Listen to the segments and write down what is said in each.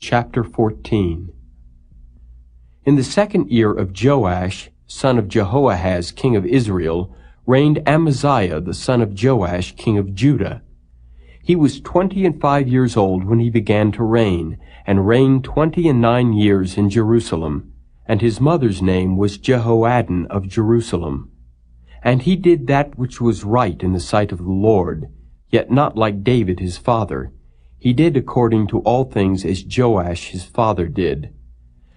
Chapter 14. In the 2nd year of Joash, son of Jehoahaz, king of Israel, reigned Amaziah, the son of Joash, king of Judah. He was 25 years old when he began to reign, and reigned 29 years in Jerusalem. And his mother's name was Jehoaddan of Jerusalem. And he did that which was right in the sight of the Lord, yet not like David his father. He did according to all things as Joash his father did.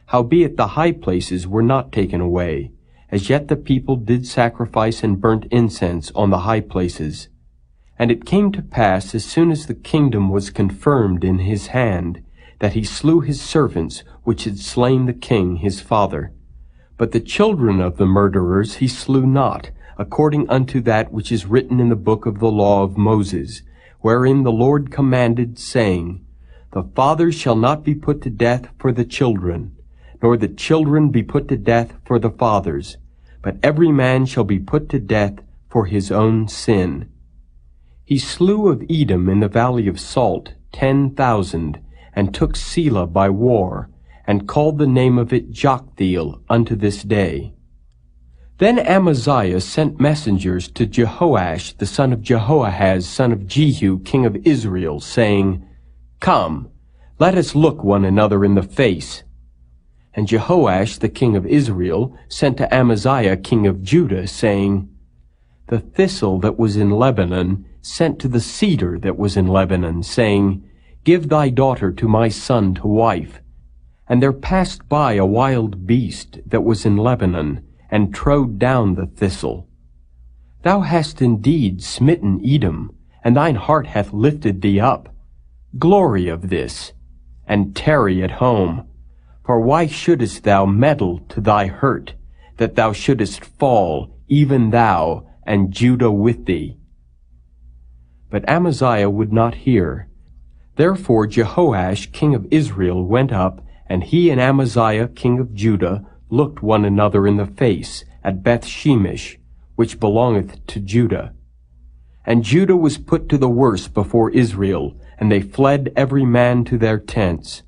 Howbeit the high places were not taken away. As yet the people did sacrifice and burnt incense on the high places. And it came to pass, as soon as the kingdom was confirmed in his hand, that he slew his servants which had slain the king his father. But the children of the murderers he slew not, according unto that which is written in the book of the law of Moses, wherein the Lord commanded, saying, The fathers shall not be put to death for the children, nor the children be put to death for the fathers, but every man shall be put to death for his own sin. He slew of Edom in the valley of Salt 10,000, and took Selah by war, and called the name of it Joktheel unto this day. Then Amaziah sent messengers to Jehoash the son of Jehoahaz, son of Jehu, king of Israel, saying, Come, let us look one another in the face. And Jehoash the king of Israel sent to Amaziah king of Judah, saying, The thistle that was in Lebanon sent to the cedar that was in Lebanon, saying, Give thy daughter to my son to wife. And there passed by a wild beast that was in Lebanon, and trode down the thistle. Thou hast indeed smitten Edom, and thine heart hath lifted thee up. Glory of this, and tarry at home. For why shouldest thou meddle to thy hurt, that thou shouldest fall, even thou, and Judah with thee? But Amaziah would not hear. Therefore Jehoash king of Israel went up, and he and Amaziah king of Judah looked one another in the face at Bethshemesh, which belongeth to Judah. And Judah was put to the worse before Israel, and they fled every man to their tents.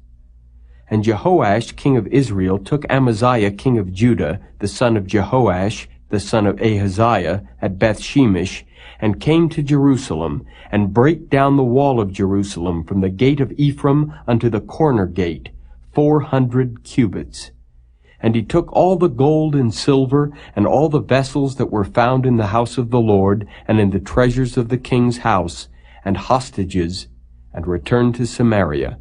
And Jehoash king of Israel took Amaziah king of Judah, the son of Jehoash, the son of Ahaziah, at Bethshemesh, and came to Jerusalem, and brake down the wall of Jerusalem from the gate of Ephraim unto the corner gate, 400 cubits. And he took all the gold and silver, and all the vessels that were found in the house of the Lord, and in the treasures of the king's house, and hostages, and returned to Samaria.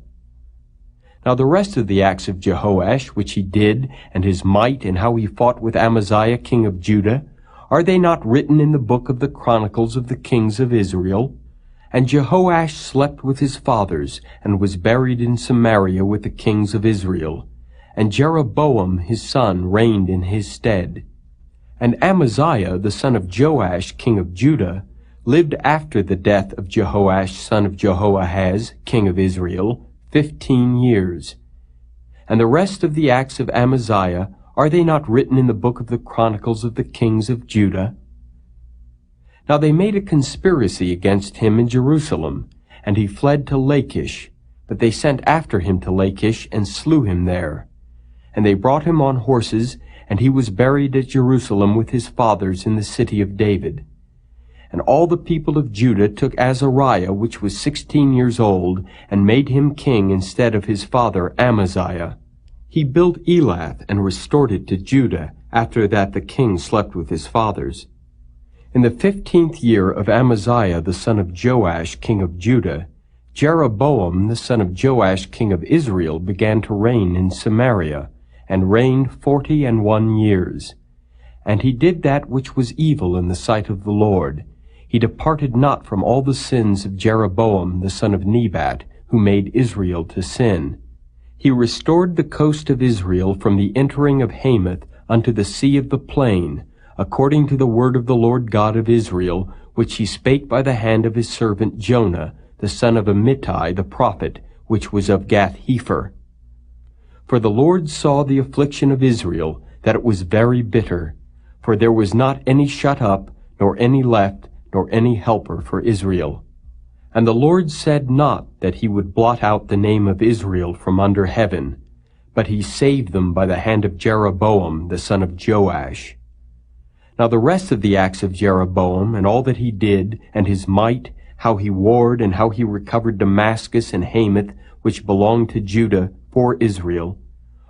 Now the rest of the acts of Jehoash, which he did, and his might, and how he fought with Amaziah king of Judah, are they not written in the book of the Chronicles of the kings of Israel? And Jehoash slept with his fathers, and was buried in Samaria with the kings of Israel. And Jeroboam his son reigned in his stead. And Amaziah the son of Joash king of Judah lived after the death of Jehoash son of Jehoahaz king of Israel 15 years. And the rest of the acts of Amaziah, are they not written in the book of the Chronicles of the kings of Judah? Now they made a conspiracy against him in Jerusalem, and he fled to Lachish, but they sent after him to Lachish and slew him there. And they brought him on horses, and he was buried at Jerusalem with his fathers in the city of David. And all the people of Judah took Azariah, which was 16 years old, and made him king instead of his father Amaziah. He built Elath and restored it to Judah, after that the king slept with his fathers. In the 15th year of Amaziah the son of Joash king of Judah, Jeroboam the son of Joash king of Israel began to reign in Samaria, and reigned 41 years. And he did that which was evil in the sight of the Lord. He departed not from all the sins of Jeroboam the son of Nebat, who made Israel to sin. He restored the coast of Israel from the entering of Hamath unto the sea of the plain, according to the word of the Lord God of Israel, which he spake by the hand of his servant Jonah, the son of Amittai the prophet, which was of Gath-hepher. For the Lord saw the affliction of Israel, that it was very bitter, for there was not any shut up, nor any left, nor any helper for Israel. And the Lord said not that he would blot out the name of Israel from under heaven, but he saved them by the hand of Jeroboam the son of Joash. Now the rest of the acts of Jeroboam, and all that he did, and his might, how he warred, and how he recovered Damascus and Hamath, which belonged to Judah, for Israel,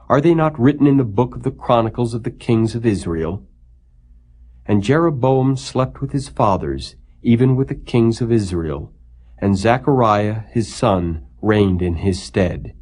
are they not written in the book of the Chronicles of the kings of Israel? And Jeroboam slept with his fathers, even with the kings of Israel, and Zechariah his son reigned in his stead.